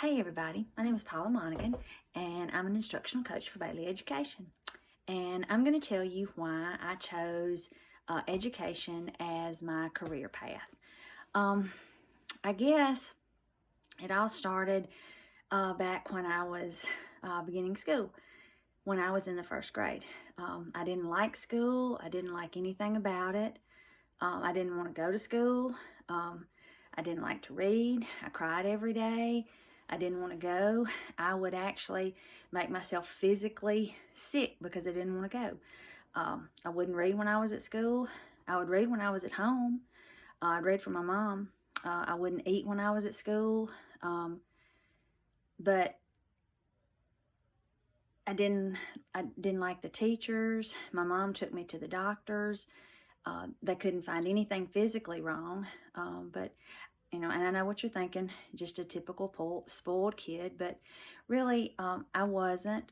Hey everybody, my name is Paula Monaghan and I'm an instructional coach for Bailey Education. And I'm going to tell you why I chose education as my career path. I guess it all started back when I was beginning school, when I was in the first grade. I didn't like school. I didn't like anything about it. I didn't want to go to school. I didn't like to read. I cried every day. I didn't want to go. I would actually make myself physically sick because I didn't want to go. I wouldn't read when I was at school. I would read when I was at home. I'd read for my mom. I wouldn't eat when I was at school. But I didn't like the teachers. My mom took me to the doctors. They couldn't find anything physically wrong. But and I know what you're thinking, just a typical spoiled kid, but really, I wasn't.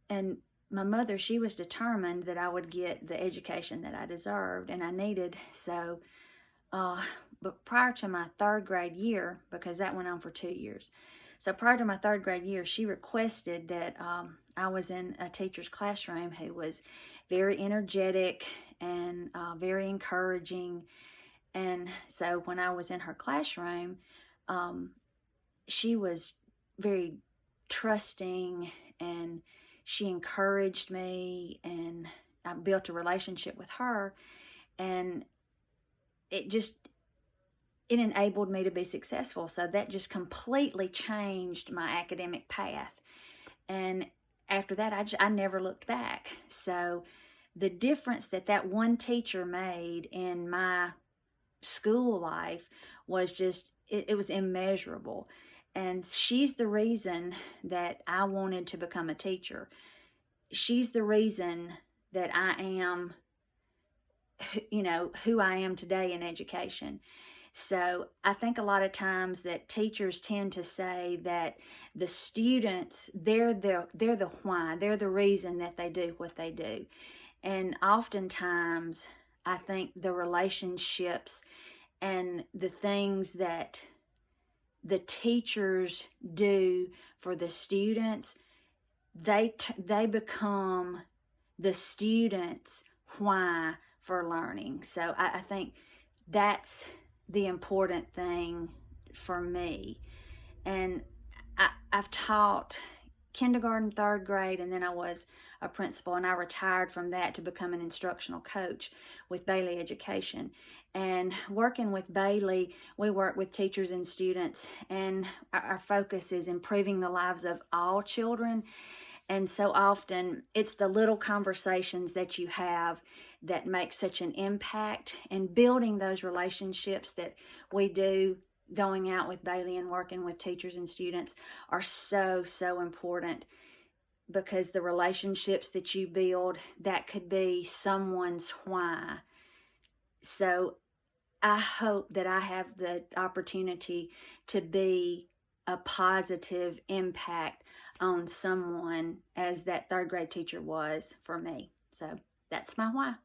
And my mother, she was determined that I would get the education that I deserved and I needed. So, but prior to my third grade year, because that went on for 2 years. So prior to my third grade year, she requested that I was in a teacher's classroom who was very energetic and very encouraging. And so when I was in her classroom, she was very trusting and she encouraged me, and I built a relationship with her, and it enabled me to be successful. So that just completely changed my academic path. And after that, I never looked back. So the difference that one teacher made in my school life was just, it was immeasurable. And she's the reason that I wanted to become a teacher. She's the reason that I am, who I am today in education. So I think a lot of times that teachers tend to say that the students, they're the why, they're the reason that they do what they do. And oftentimes I think the relationships and the things that the teachers do for the students, they become the students' why for learning. So I think that's the important thing for me. And I've taught kindergarten, third grade, and then I was a principal, and I retired from that to become an instructional coach with Bailey Education. And working with Bailey, we work with teachers and students, and our focus is improving the lives of all children. And so often it's the little conversations that you have that make such an impact, and building those relationships that we do going out with Bailey and working with teachers and students are so important, because the relationships that you build, that could be someone's why. So I hope that I have the opportunity to be a positive impact on someone as that third grade teacher was for me. So that's my why.